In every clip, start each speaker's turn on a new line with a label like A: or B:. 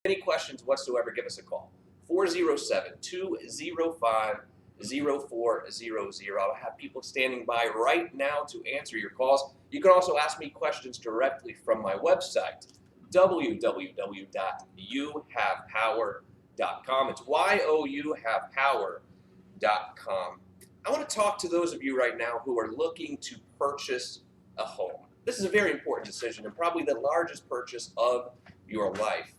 A: Any questions whatsoever, give us a call. 407-205-0400. I'll have people standing by right now to answer your calls. You can also ask me questions directly from my website, www.youhavepower.com. It's youhavepower.com. I want to talk to those of you right now who are looking to purchase a home. This is a very important decision and probably the largest purchase of your life.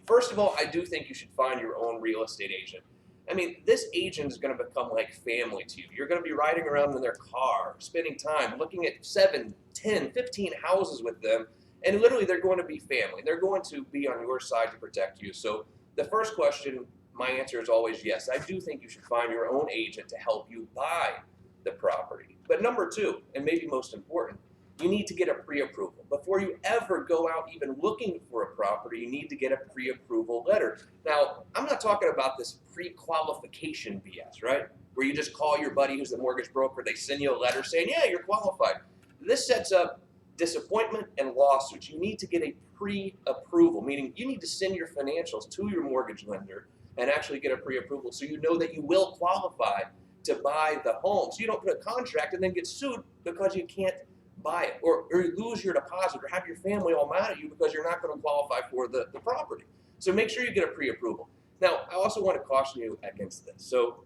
A: First of all, I do think you should find your own real estate agent. I mean, this agent is going to become like family to you. You're going to be riding around in their car, spending time looking at 7, 10, 15 houses with them, and literally they're going to be family. They're going to be on your side to protect you. So the first question, my answer is always yes. I do think you should find your own agent to help you buy the property. But number two, and maybe most important, you need to get a pre-approval. Before you ever go out even looking for a property, you need to get a pre-approval letter. Now, I'm not talking about this pre-qualification BS, right? Where you just call your buddy who's the mortgage broker, they send you a letter saying, yeah, you're qualified. This sets up disappointment and lawsuits. You need to get a pre-approval, meaning you need to send your financials to your mortgage lender and actually get a pre-approval so you know that you will qualify to buy the home. So you don't put a contract and then get sued because you can't buy it, or lose your deposit, or have your family all mad at you because you're not going to qualify for the property. So make sure you get a pre-approval. Now, I also want to caution you against this. So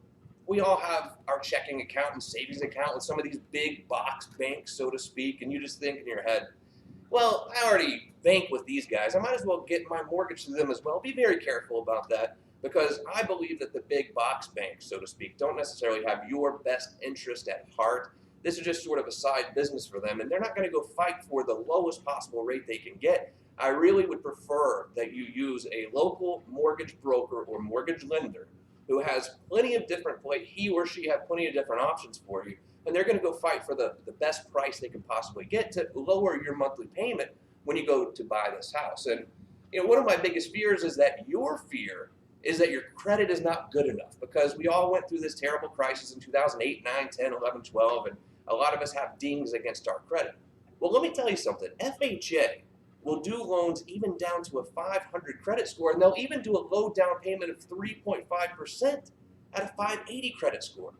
A: we all have our checking account and savings account with some of these big box banks, so to speak, and you just think in your head, well, I already bank with these guys. I might as well get my mortgage to them as well. Be very careful about that, because I believe that the big box banks, so to speak, don't necessarily have your best interest at heart. This is just sort of a side business for them, and they're not going to go fight for the lowest possible rate they can get. I really would prefer that you use a local mortgage broker or mortgage lender who has plenty of different, he or she have plenty of different options for you, and they're going to go fight for the best price they can possibly get to lower your monthly payment when you go to buy this house. And one of my biggest fears is that your fear is that your credit is not good enough, because we all went through this terrible crisis in 2008, 9, 10, 11, 12, and a lot of us have dings against our credit. Well, let me tell you something. FHA will do loans even down to a 500 credit score, and they'll even do a low down payment of 3.5% at a 580 credit score.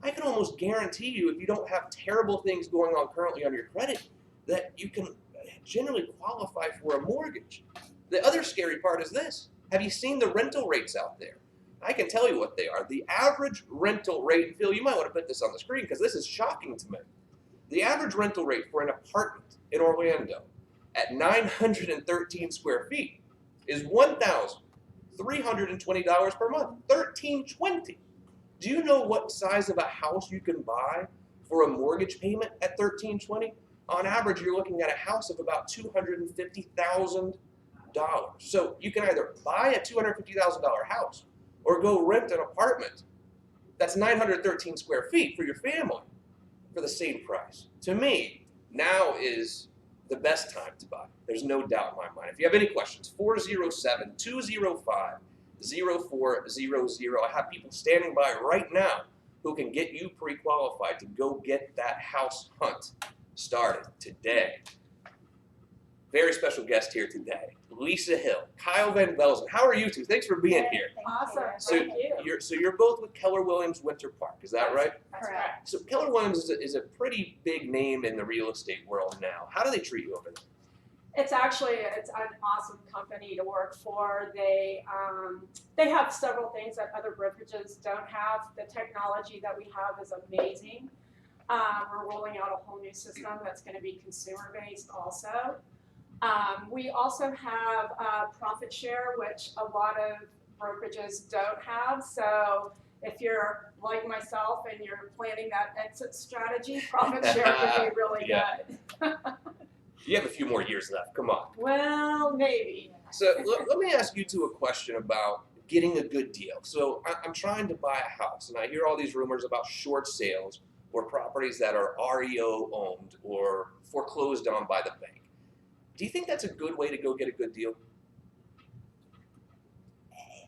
A: I can almost guarantee you, if you don't have terrible things going on currently on your credit, that you can generally qualify for a mortgage. The other scary part is this. Have you seen the rental rates out there? I can tell you what they are. The average rental rate, and Phil, you might want to put this on the screen because this is shocking to me. The average rental rate for an apartment in Orlando at 913 square feet is $1,320 per month, $1,320. Do you know what size of a house you can buy for a mortgage payment at $1,320? On average, you're looking at a house of about $250,000. So you can either buy a $250,000 house or go rent an apartment that's 913 square feet for your family for the same price. To me, now is the best time to buy. There's no doubt in my mind. If you have any questions, 407-205-0400. I have people standing by right now who can get you pre-qualified to go get that house hunt started today. Very special guest here today, Lisa Hill, Kyle Van Velzen. How are you two? Thanks for being here.
B: Awesome.
A: Thank you. You're both with Keller Williams Winter Park, is that right?
B: That's correct.
A: So Keller Williams is a pretty big name in the real estate world now. How do they treat you over there?
B: It's an awesome company to work for. They have several things that other brokerages don't have. The technology that we have is amazing. We're rolling out a whole new system that's going to be consumer based also. We also have profit share, which a lot of brokerages don't have. So if you're like myself and you're planning that exit strategy, profit share would be really good.
A: You have a few more years left. Come on.
B: Well, maybe.
A: So let me ask you two a question about getting a good deal. So I'm trying to buy a house, and I hear all these rumors about short sales or properties that are REO owned or foreclosed on by the bank. Do you think that's a good way to go get a good deal?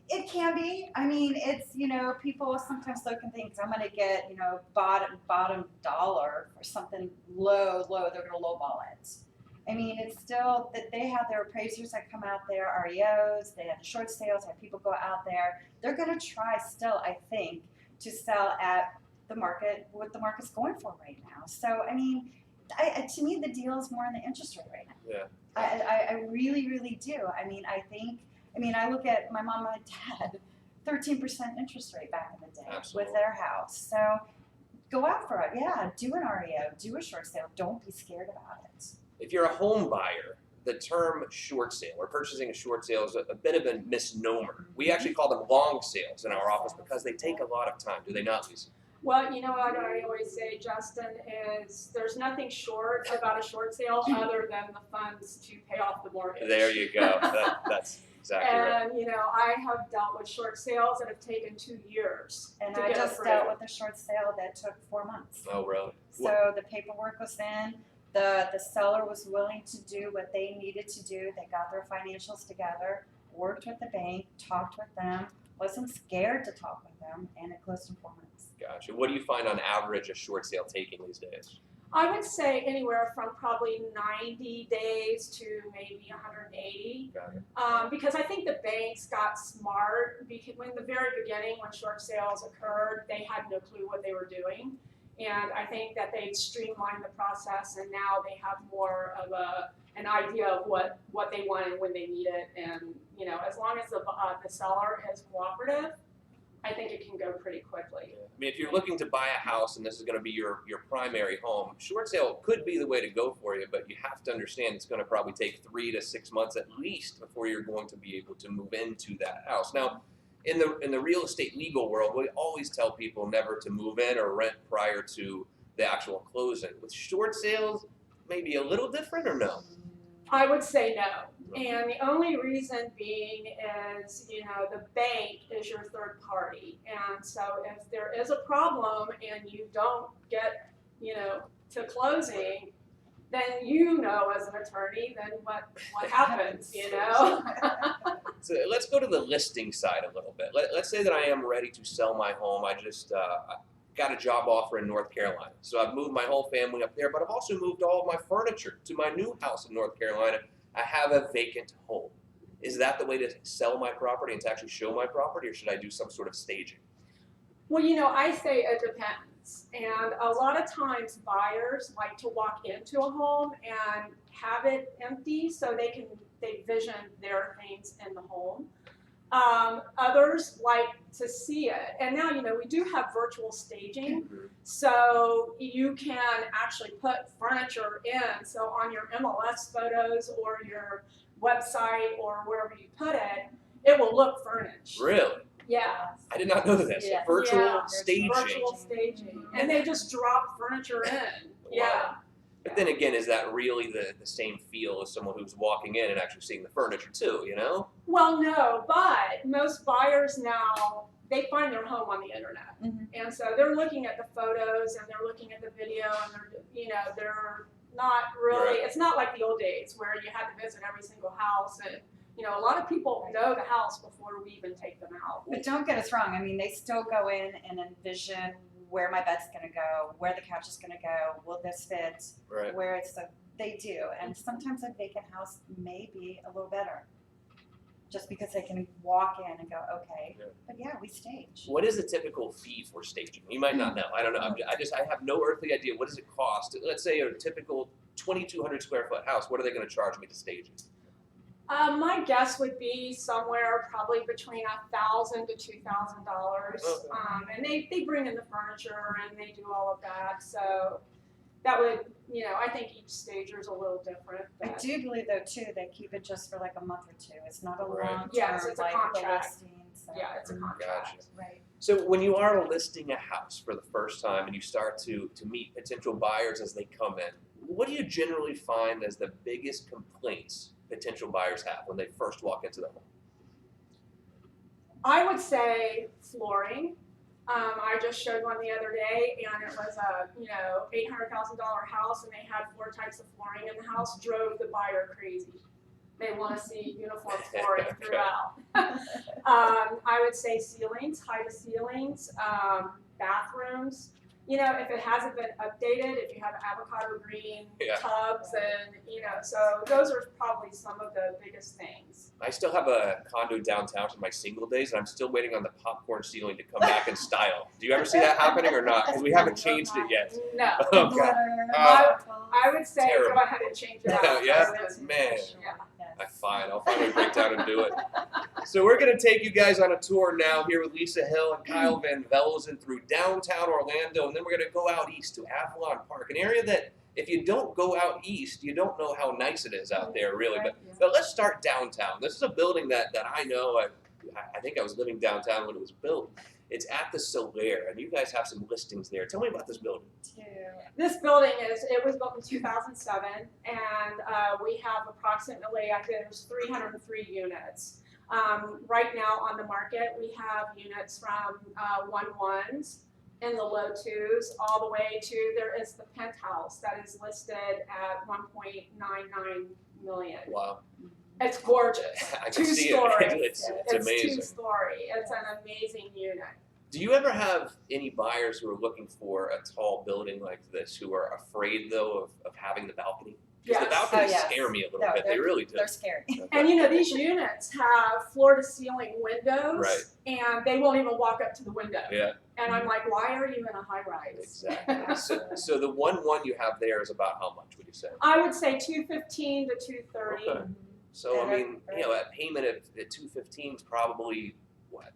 C: It can be. I mean, it's, people sometimes look and think, I'm going to get, bottom dollar for something low, they're going to lowball it. I mean, it's still that they have their appraisers that come out there, REOs, they have the short sales, have people go out there. They're gonna try still, I think, to sell at the market, what the market's going for right now. So, I mean, to me, the deal is more in the interest rate right now.
A: Yeah.
C: I really, really do. I mean, I look at my mom and dad, 13% interest rate back in the day
A: Absolutely.
C: with their house. So go out for it. Yeah, do an REO, do a short sale. Don't be scared about it.
A: If you're a home buyer, the term short sale or purchasing a short sale is a bit of a misnomer. We actually call them long sales in our office because they take a lot of time, do they not, Lisa?
B: Well, you know what I always say, Justin, is there's nothing short about a short sale other than the funds to pay off the mortgage.
A: There you go. That's exactly right.
B: And, you know, I have dealt with short sales that have taken 2 years
C: And
B: to
C: I
B: get
C: just
B: approved.
C: dealt with a short sale that took 4 months.
A: Oh, really?
C: So the paperwork was in, the seller was willing to do what they needed to do. They got their financials together, worked with the bank, talked with them, wasn't scared to talk with them, and it closed in 4 months.
A: Gotcha. What do you find on average a short sale taking these days?
B: I would say anywhere from probably 90 days to maybe 180.
A: Got it.
B: Because I think the banks got smart because in the very beginning when short sales occurred, they had no clue what they were doing. And I think that they streamlined the process and now they have more of an idea of what they want and when they need it. And, you know, as long as the seller is cooperative, I think it can go pretty quickly.
A: I mean, if you're looking to buy a house and this is going to be your primary home, short sale could be the way to go for you, but you have to understand it's going to probably take 3 to 6 months at least before you're going to be able to move into that house. Now, in the real estate legal world, we always tell people never to move in or rent prior to the actual closing. With short sales, maybe a little different or no?
B: I would say no. And the only reason being is, you know, the bank is your third party. And so if there is a problem and you don't get, you know, to closing, then you know as an attorney then what happens, you know?
A: So let's go to the listing side a little bit. Let's say that I am ready to sell my home. I just got a job offer in North Carolina. So I've moved my whole family up there, but I've also moved all of my furniture to my new house in North Carolina. I have a vacant home. Is that the way to sell my property and to actually show my property, or should I do some sort of staging?
B: Well, you know, I say it depends. And a lot of times buyers like to walk into a home and have it empty so they vision their things in the home. Others like to see it. And now, you know, we do have virtual staging. So you can actually put furniture in. So on your MLS photos or your website or wherever you put it, it will look furnished.
A: Really?
B: Yeah.
A: I did not know this.
C: Yeah.
A: Virtual
B: Yeah.
A: staging.
B: Virtual staging. And they just drop furniture in. Yeah.
A: But then again, is that really the same feel as someone who's walking in and actually seeing the furniture too, you know?
B: Well, no, but most buyers now, they find their home on the internet.
C: Mhm.
B: And so they're looking at the photos and they're looking at the video and they're not really,
A: Right.
B: it's not like the old days where you had to visit every single house and, you know, a lot of people know the house before we even take them out.
C: But don't get us wrong. I mean, they still go in and envision where my bed's going to go, where the couch is going to go, will this fit,
A: Right.
C: where it's they do. And sometimes a vacant house may be a little better just because they can walk in and go, okay.
A: Yeah.
C: But yeah, we stage.
A: What is the typical fee for staging? You might not know. I don't know. I have no earthly idea. What does it cost? Let's say a typical 2,200 square foot house. What are they going to charge me to stage it?
B: My guess would be somewhere probably between $1,000 to $2,000.
A: Okay.
B: And they bring in the furniture and they do all of that. So that would, you know, I think each stager is a little different.
C: I
B: But
C: do believe though too, they keep it just for like a month or two. It's not a
A: Right.
C: long term
B: Yes, it's a
C: like
B: contract.
C: the listing. So.
B: yeah, it's a contract.
A: Gotcha.
C: Right.
A: So when you are listing a house for the first time and you start to meet potential buyers as they come in, what do you generally find as the biggest complaints potential buyers have when they first walk into the home?
B: I would say flooring. I just showed one the other day, and it was a $800,000 house, and they had 4 types of flooring in the house. Drove the buyer crazy. They want to see uniform flooring throughout. I would say ceilings, high to ceilings, bathrooms. you know, if it hasn't been updated, if you have avocado green
A: Yeah.
B: tubs and, you know, so those are probably some of the biggest things.
A: I still have a condo downtown from my single days, and I'm still waiting on the popcorn ceiling to come back in style. Do you ever see that happening or not? Because we haven't changed it yet.
B: No.
A: Oh, God.
C: Glitter,
A: Uh,
B: I would say
A: Terrible.
B: go ahead and change it out.
A: Yeah?
B: It's-
A: Man.
B: Yeah.
A: I'm fine. I'll finally break down and do it. So we're going to take you guys on a tour now here with Lisa Hill and Kyle Van Velzen through downtown Orlando, and then we're going to go out east to Avalon Park, an area that if you don't go out east, you don't know how nice it is out there, really. But let's start downtown. This is a building that I know. I think I was living downtown when it was built. It's at the Solaire, and you guys have some listings there. Tell me about this building.
B: This building it was built in 2007, and we have approximately, I think there's 303 units. Right now on the market, we have units from 1.1s in the low 2s all the way to, there is the penthouse that is listed at 1.99 million.
A: Wow.
B: It's gorgeous.
A: I can see
B: Two-story.
A: it. It's amazing.
B: 2-story. It's an amazing unit.
A: Do you ever have any buyers who are looking for a tall building like this who are afraid, though, of having the balcony? Because the
B: Yes.
A: balconies
C: Oh, yes.
A: scare me a little
C: No,
A: bit. They really do.
C: They're scary.
B: And you know, these units have floor to ceiling windows,
A: Right.
B: and they won't even walk up to the window.
A: Yeah,
B: And I'm like, why are you in a high rise?
A: exactly. So the 1.1 you have there is about how much, would you say?
B: I would say 215 to 230.
A: Okay. So, I mean, you know, that payment at 215 is probably, what,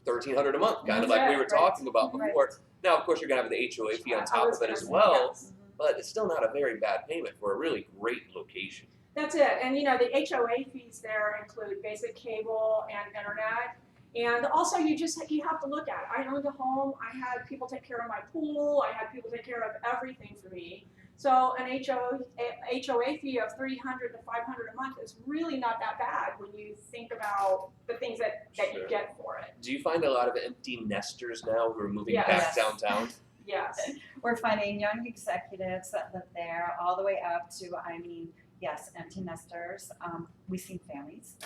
A: $1,300 a month, kind of like we were
B: Right.
A: talking about
C: Right.
A: before. Now, of course, you're going to have the HOA fee on
B: I
A: top
B: was
A: of it
B: gonna
A: as
B: say
A: well,
B: yes.
A: but it's still not a very bad payment for a really great location.
B: That's it. And you know, the HOA fees there include basic cable and internet. And also you have to look at it. I owned a home, I had people take care of my pool, I had people take care of everything for me. So an HOA fee of $300 to $500 a month is really not that bad when you think about the things that
A: Sure.
B: you get for it.
A: Do you find a lot of empty nesters now who are moving
B: Yes.
A: back
C: Yes.
A: downtown?
B: Yes.
C: We're finding young executives that live there, all the way up to, I mean, yes, empty nesters. We've seen families.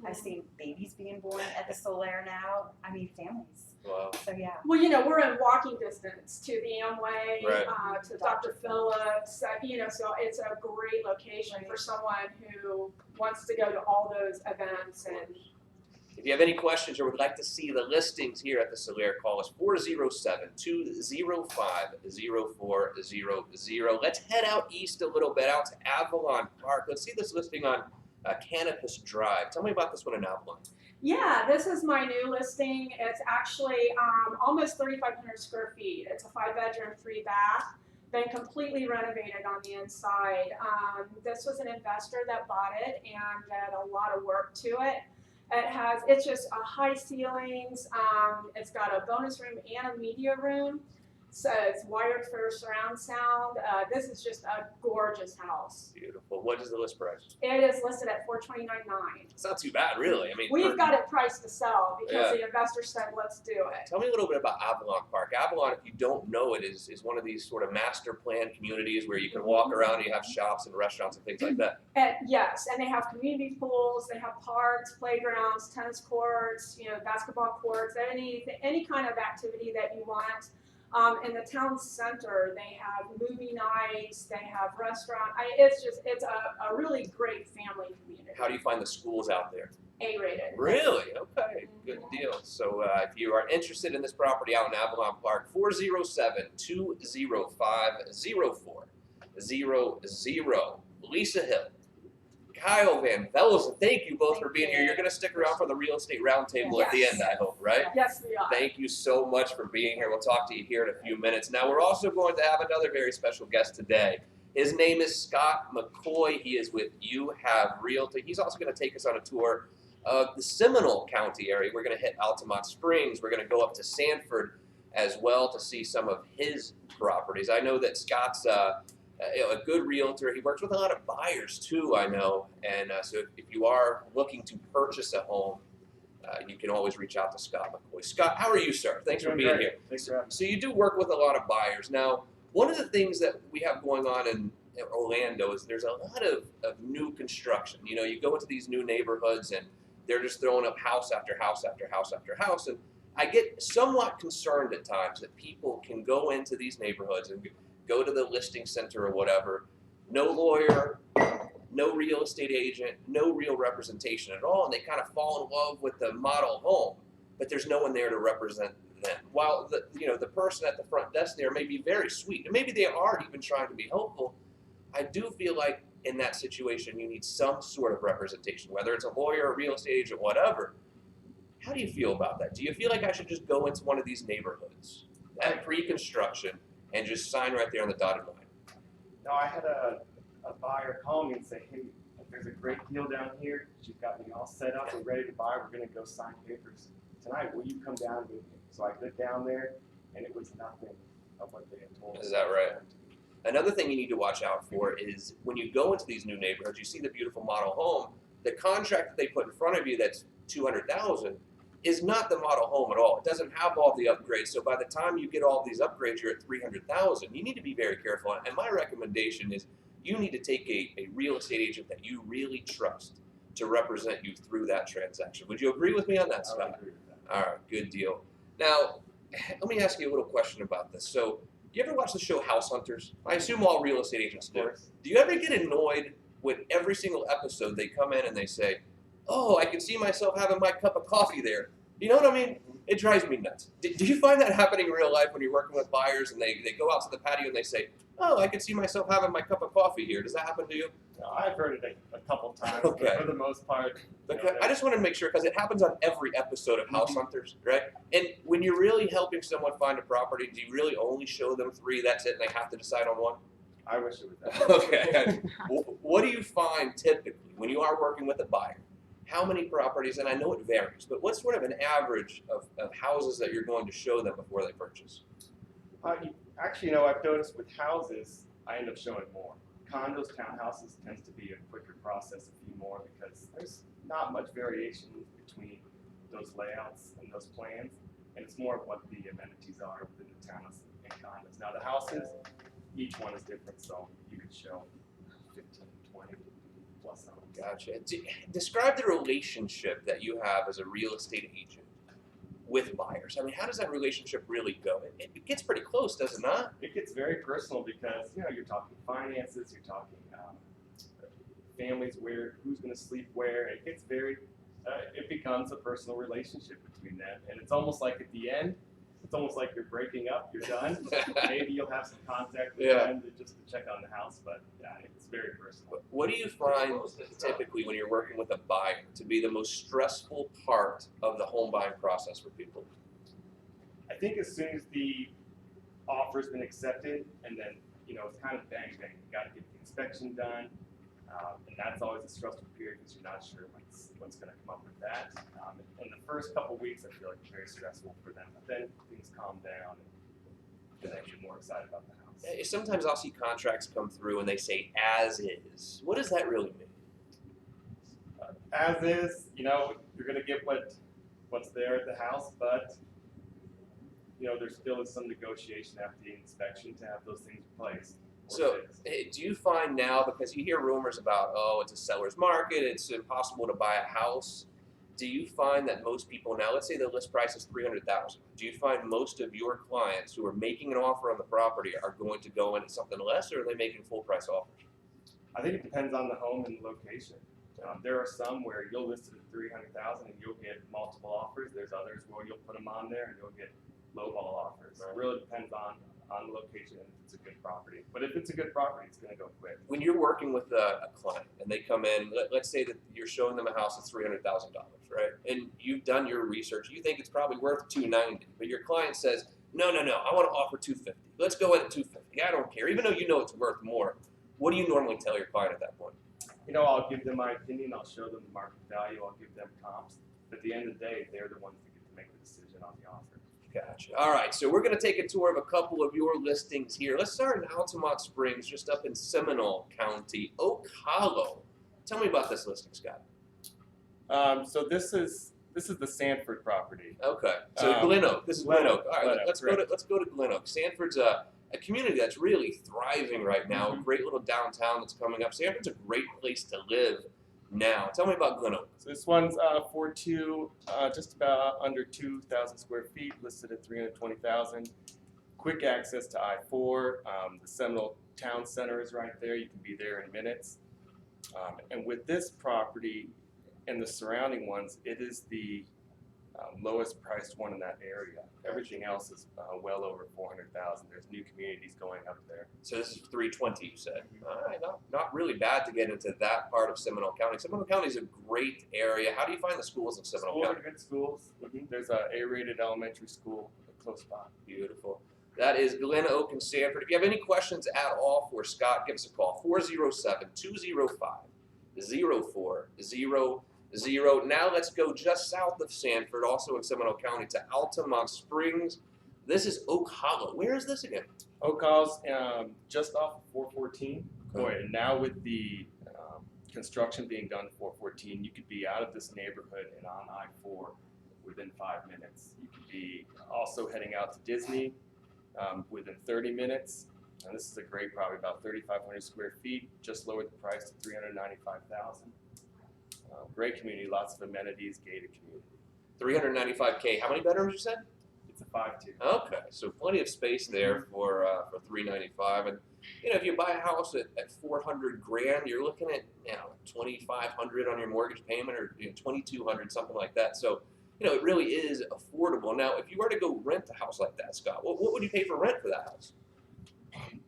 C: I've seen babies being born at the Solaire now. I mean, families.
A: Wow.
C: So yeah.
B: Well, you know, we're in walking distance to the Amway,
A: Right.
B: to Dr. Phillips, you know, so it's a great location for someone who wants to go to all those events. And
A: If you have any questions or would like to see the listings here at the Solaire, call us 407-205-0400. Let's head out east a little bit, out to Avalon Park. Let's see this listing on Canopus Drive. Tell me about this one in Avalon.
B: yeah, this is my new listing. It's actually almost 3,500 square feet. It's a 5-bedroom, 3-bath. Been completely renovated on the inside. This was an investor that bought it and did a lot of work to it. It's just high ceilings. It's got a bonus room and a media room. So it's wired for surround sound. This is just a gorgeous house.
A: Beautiful. What is the list price?
B: It is listed at $429,900.
A: It's not too bad, really. I mean,
B: We've got it priced to sell because
A: Yeah.
B: the investor said, let's do it.
A: Tell me a little bit about Avalon Park. Avalon, if you don't know it, is one of these sort of master plan communities where you can walk around and you have shops and restaurants and things like that.
B: Yes, and they have community pools, they have parks, playgrounds, tennis courts, you know, basketball courts, any kind of activity that you want. In the town center, they have movie nights, they have restaurant. It's a really great family community.
A: How do you find the schools out there?
B: A-rated.
A: Really? Okay, good deal. So if you are interested in this property out in Avalon Park, 407-205-0400. Lisa Hill, Kyle Van Velzen, thank you both for being here. You're going to stick around for the real estate roundtable at the
B: Yes.
A: end, I hope, right?
B: Yes, we are.
A: Thank you so much for being here. We'll talk to you here in a few minutes. Now, we're also going to have another very special guest today. His name is Scott McCoy. He is with You Have Realty. He's also going to take us on a tour of the Seminole County area. We're going to hit Altamont Springs. We're going to go up to Sanford as well to see some of his properties. I know that Scott's a good realtor. He works with a lot of buyers too, I know. And so if you are looking to purchase a home, you can always reach out to Scott McCoy. Scott, how are you, sir? Thanks for
D: Doing
A: being
D: great.
A: here.
D: Thanks for having me.
A: So you do work with a lot of buyers. Now, one of the things that we have going on in Orlando is there's a lot of new construction. You know, you go into these new neighborhoods and they're just throwing up house after house after house after house. And I get somewhat concerned at times that people can go into these neighborhoods and go to the listing center or whatever, no lawyer, no real estate agent, no real representation at all, and they kind of fall in love with the model home, but there's no one there to represent them. While the person at the front desk there may be very sweet, and maybe they are even trying to be helpful, I do feel like in that situation you need some sort of representation, whether it's a lawyer, a real estate agent, whatever. How do you feel about that? Do you feel like I should just go into one of these neighborhoods at pre-construction and just sign right there on the dotted line?
D: No, I had a buyer call me and say, hey, there's a great deal down here. She's got me all set up. We're ready to buy. We're going to go sign papers tonight. Will you come down with me? So I went down there, and it was nothing of what they had told us.
A: Is that right? Another thing you need to watch out for is when you go into these new neighborhoods, you see the beautiful model home. The contract that they put in front of you that's $200,000 is not the model home at all. It doesn't have all the upgrades. So by the time you get all these upgrades, you're at $300,000. You need to be very careful. And my recommendation is you need to take a real estate agent that you really trust to represent you through that transaction. Would you agree with me on that,
D: I would
A: Scott?
D: agree with that.
A: All right, good deal. Now, let me ask you a little question about this. So, you ever watch the show House Hunters? I assume all real estate agents
D: Of
A: do.
D: course.
A: Do you ever get annoyed when every single episode they come in and they say, oh, I can see myself having my cup of coffee there? You know what I mean? It drives me nuts. Do you find that happening in real life when you're working with buyers and they go out to the patio and they say, oh, I can see myself having my cup of coffee here? Does that happen to you?
D: No, I've heard it a couple times,
A: Okay.
D: but for the most part,
A: Okay. I just want to make sure because it happens on every episode of House Hunters, right? And when you're really helping someone find a property, do you really only show them 3? That's it, and they have to decide on one?
D: I wish it was that.
A: Okay. What do you find typically when you are working with a buyer? How many properties, and I know it varies, but what's sort of an average of houses that you're going to show them before they purchase?
D: Actually, I've noticed with houses, I end up showing more. Condos, townhouses tends to be a quicker process, a few more, because there's not much variation between those layouts and those plans, and it's more of what the amenities are within the townhouse and condos. Now the houses, each one is different, so you could show 15, 20 plus homes.
A: Gotcha. Describe the relationship that you have as a real estate agent with buyers. I mean, how does that relationship really go? It gets pretty close, does it not?
D: It gets very personal because you're talking finances, you're talking families, who's going to sleep where. It gets it becomes a personal relationship between them, and it's almost like at the end, it's almost like you're breaking up, you're done. Maybe you'll have some contact with them just to check on the house, but yeah, it's very personal.
A: What do you find typically when you're working with a buyer to be the most stressful part of the home buying process for people?
D: I think as soon as the offer's been accepted, and then it's kind of bang bang. You got to get the inspection done, and that's always a stressful period because you're not sure what's going to come up with that. In the first couple weeks, I feel like it's very stressful for them, but then things calm down, and then you're more excited about the house.
A: Sometimes I'll see contracts come through and they say "as is." What does that really mean?
D: As is, you're going to get what's there at the house, but there still is some negotiation after the inspection to have those things replaced.
A: So, do you find now, because you hear rumors about, it's a seller's market, it's impossible to buy a house, do you find that most people now, let's say the list price is $300,000, do you find most of your clients who are making an offer on the property are going to go in at something less, or are they making full price offers?
D: I think it depends on the home and the location. There are some where you'll list it at $300,000 and you'll get multiple offers. There's others where you'll put them on there and you'll get lowball offers. It really depends on the location and if it's a good property. But if it's a good property, it's going to go quick.
A: When you're working with a client and they come in, let's say that you're showing them a house that's $300,000, right? And you've done your research, you think it's probably worth $290,000, but your client says, no, I want to offer $250,000. Let's go in at $250,000. I don't care, even though you know it's worth more. What do you normally tell your client at that point?
D: I'll give them my opinion. I'll show them the market value. I'll give them comps. But at the end of the day, they're the ones that get to make the decision on the offer.
A: Gotcha. All right, so we're going to take a tour of a couple of your listings here. Let's start in Altamont Springs, just up in Seminole County, Oak Hollow. Tell me about this listing, Scott.
D: So this is the Sanford property.
A: Okay, so Glen Oak. This is Glen Oak. All right,
D: Glen Oak,
A: let's go to Glen Oak. Sanford's a community that's really thriving right now. A great little downtown that's coming up. Sanford's a great place to live. now. Tell me about Glen Oak.
D: So this one's 4.2, just about under 2,000 square feet, listed at 320,000. Quick access to I-4. The Seminole Town Center is right there. You can be there in minutes. And with this property and the surrounding ones, it is the lowest priced one in that area. Everything else is well over 400,000. There's new communities going up there.
A: So this is 320, you said. All right, not really bad to get into that part of Seminole County. Seminole County is a great area. How do you find the schools in Seminole
D: Schools
A: County?
D: are good schools. There's a A-rated elementary school close by.
A: Beautiful. That is Glen Oak and Sanford. If you have any questions at all for Scott, give us a call. 407-205-0400. Now let's go just south of Sanford, also in Seminole County, to Altamont Springs. This is Oak Hollow. Where is this again?
D: Oak Hall's just off of 414. Boy, and now with the construction being done at 414, you could be out of this neighborhood and on I-4 within 5 minutes. You could be also heading out to Disney within 30 minutes. And this is a great property, about 3,500 square feet, just lowered the price to 395,000. Great community, lots of amenities, gated community.
A: 395K. How many bedrooms you said?
D: It's a 5-2.
A: Okay, so plenty of space there for 395, and if you buy a house at 400 grand, you're looking at 2,500 on your mortgage payment, or 2,200, something like that. So it really is affordable. Now, if you were to go rent a house like that, Scott, what would you pay for rent for that house?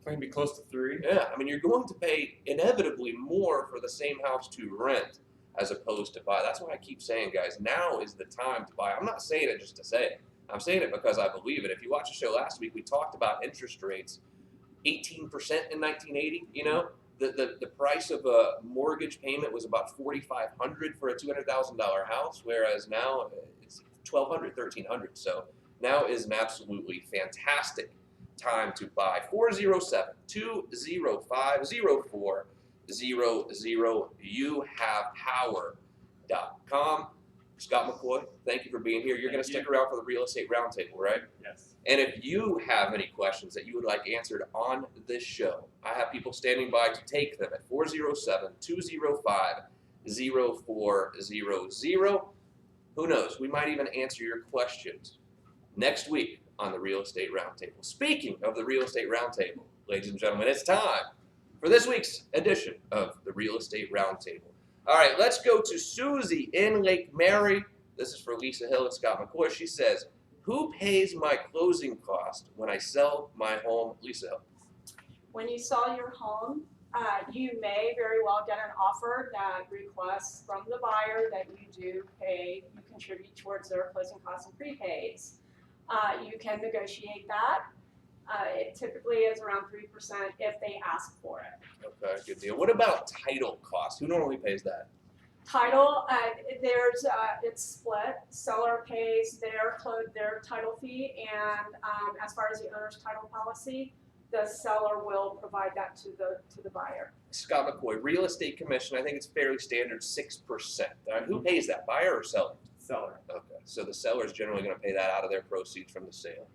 D: Maybe close to 3.
A: Yeah, I mean, you're going to pay inevitably more for the same house to rent as opposed to buy. That's why I keep saying, guys, now is the time to buy. I'm not saying it just to say it. I'm saying it because I believe it. If you watched the show last week, we talked about interest rates, 18% in 1980. The price of a mortgage payment was about $4,500 for a $200,000 house, whereas now it's $1,200, $1,300. So now is an absolutely fantastic time to buy. 407-205-0400. YouHavePower.com. Scott McCoy, thank you for being here. You're going to stick around for the Real Estate Roundtable, right?
D: Yes.
A: And if you have any questions that you would like answered on this show, I have people standing by to take them at 407-205-0400. Who knows? We might even answer your questions next week on the Real Estate Roundtable. Speaking of the Real Estate Roundtable, ladies and gentlemen, it's time for this week's edition of the Real Estate Roundtable. All right, let's go to Susie in Lake Mary. This is for Lisa Hill and Scott McCoy. She says, who pays my closing cost when I sell my home? Lisa Hill.
B: When you sell your home, you may very well get an offer that requests from the buyer that you do pay, you contribute towards their closing costs and prepaids. You can negotiate that. It typically is around 3% if they ask for it.
A: Okay, good deal. What about title costs? Who normally pays that?
B: Title, it's split. Seller pays their title fee, and as far as the owner's title policy, the seller will provide that to the buyer.
A: Scott McCoy, real estate commission, I think it's fairly standard 6%. Who pays that, buyer or seller?
D: Seller.
A: Okay, so the seller is generally going to pay that out of their proceeds from the sale.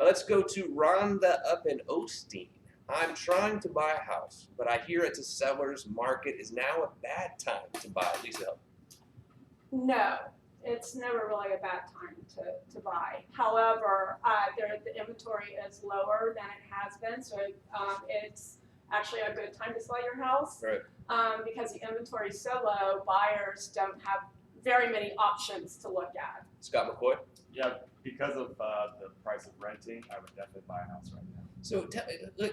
A: Let's go to Rhonda up in Osteen. I'm trying to buy a house, but I hear it's a seller's market. Is now a bad time to buy? Lisa Hill.
B: No, it's never really a bad time to buy. However, the inventory is lower than it has been, so it's actually a good time to sell your house.
A: Right.
B: Because the inventory is so low, buyers don't have very many options to look at.
A: Scott McCoy.
D: Yeah, because of the price of renting, I would definitely buy a house right now.
A: So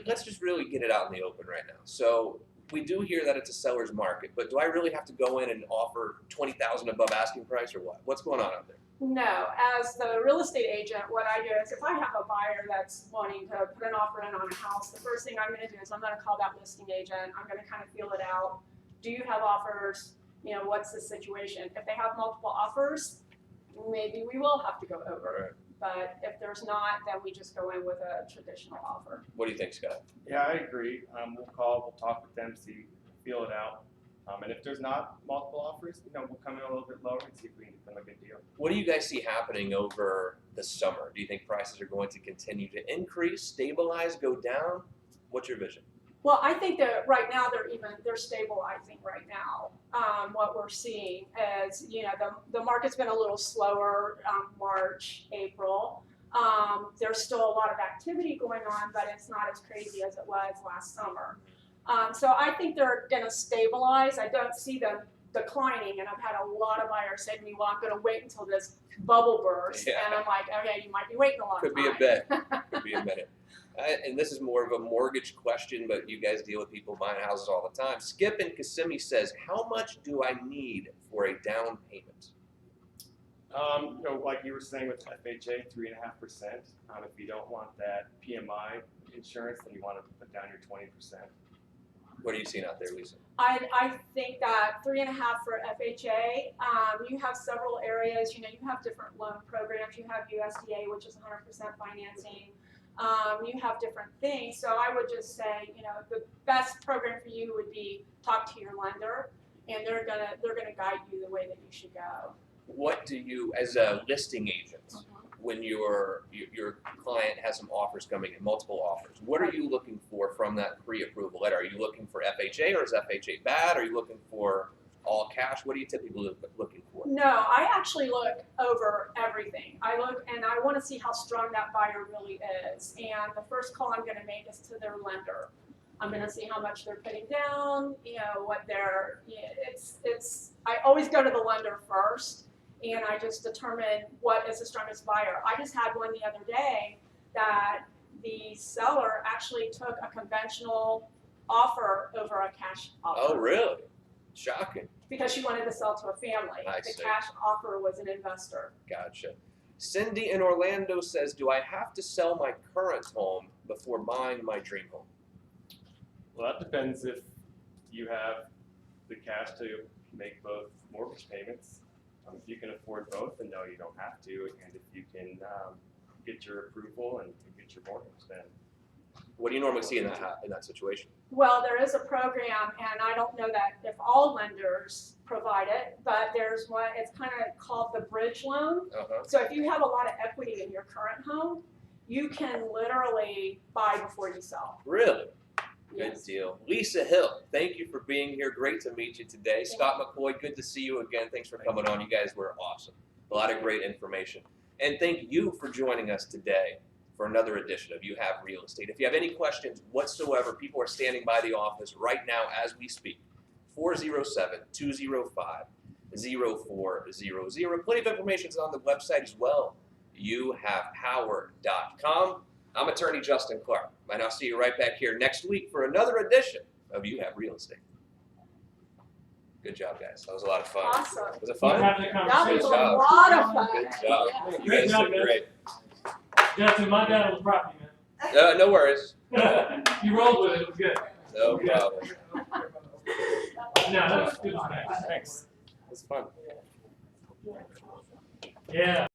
A: let's just really get it out in the open right now. So we do hear that it's a seller's market, but do I really have to go in and offer $20,000 above asking price, or what? What's going on out there?
B: No, as the real estate agent, what I do is if I have a buyer that's wanting to put an offer in on a house, the first thing I'm going to do is I'm going to call that listing agent. I'm going to kind of feel it out. Do you have offers? What's the situation? If they have multiple offers, maybe we will have to go over.
A: Right.
B: But if there's not, then we just go in with a traditional offer.
A: What do you think, Scott?
D: Yeah, I agree. We'll call, we'll talk with them, feel it out. And if there's not multiple offers, we'll come in a little bit lower and see if we can get them a good deal.
A: What do you guys see happening over the summer? Do you think prices are going to continue to increase, stabilize, go down? What's your vision?
B: Well, I think that right now they're stabilizing right now. What we're seeing is, the market's been a little slower, March, April. There's still a lot of activity going on, but it's not as crazy as it was last summer. So I think they're gonna stabilize. I don't see them declining, and I've had a lot of buyers say to me, well, I'm gonna wait until this bubble bursts.
A: Yeah.
B: And I'm like, okay, you might be waiting a long
A: Could
B: time.
A: be a bit. Could be a minute. And this is more of a mortgage question, but you guys deal with people buying houses all the time. Skip in Kissimmee says, how much do I need for a down payment?
D: Like you were saying with FHA, 3.5%. If you don't want that PMI insurance, then you want to put down your 20%.
A: What are you seeing out there, Lisa?
B: I think that 3.5 for FHA. You have several areas. You have different loan programs. You have USDA, which is 100% financing. You have different things. So I would just say, the best program for you would be talk to your lender, and they're gonna guide you the way that you should go.
A: What do you, as a listing agent, when your client has some offers coming in, multiple offers, what are you looking for from that pre-approval letter? Are you looking for FHA, or is FHA bad? Are you looking for all cash? What are you typically looking for?
B: No, I actually look over everything. I look and I want to see how strong that buyer really is. And the first call I'm going to make is to their lender. I'm going to see how much they're putting down, what they're, I always go to the lender first, and I just determine what is the strongest buyer. I just had one the other day that the seller actually took a conventional offer over a cash offer.
A: Oh, really? Shocking.
B: Because she wanted to sell to a family.
A: I
B: The
A: see.
B: cash offer was an investor.
A: Gotcha. Cindy in Orlando says, do I have to sell my current home before buying my dream home?
D: Well, that depends if you have the cash to make both mortgage payments. If you can afford both, then no, you don't have to. And if you can get your approval and get your mortgage, then.
A: What do you normally see in that situation?
B: Well, there is a program, and I don't know that if all lenders provide it, but there's one, it's kind of called the bridge loan.
A: Uh-huh.
B: So if you have a lot of equity in your current home, you can literally buy before you sell.
A: Really? Good
B: Yes.
A: deal. Lisa Hill, thank you for being here. Great to meet you today. Scott McCoy, good to see you again. Thanks for coming on. You guys were awesome. A lot of great information. And thank you for joining us today for another edition of You Have Real Estate. If you have any questions whatsoever, people are standing by the office right now as we speak. 407-205-0400. Plenty of information is on the website as well. YouHavePower.com. I'm attorney Justin Clark, and I'll see you right back here next week for another edition of You Have Real Estate. Good job, guys. That was a lot of fun.
B: Awesome.
A: Was it
E: Keep
A: fun?
E: having a
B: That was
E: conversation.
B: a
A: Good job.
B: lot of fun.
A: Good job.
B: Yeah.
A: You guys
E: job,
A: did
E: guys.
A: great.
E: Justin, my dad was property,
A: No worries.
E: man. You rolled with it. It was good.
A: No problem.
E: No, that was good.
D: Thanks. It was fun.
E: Yeah.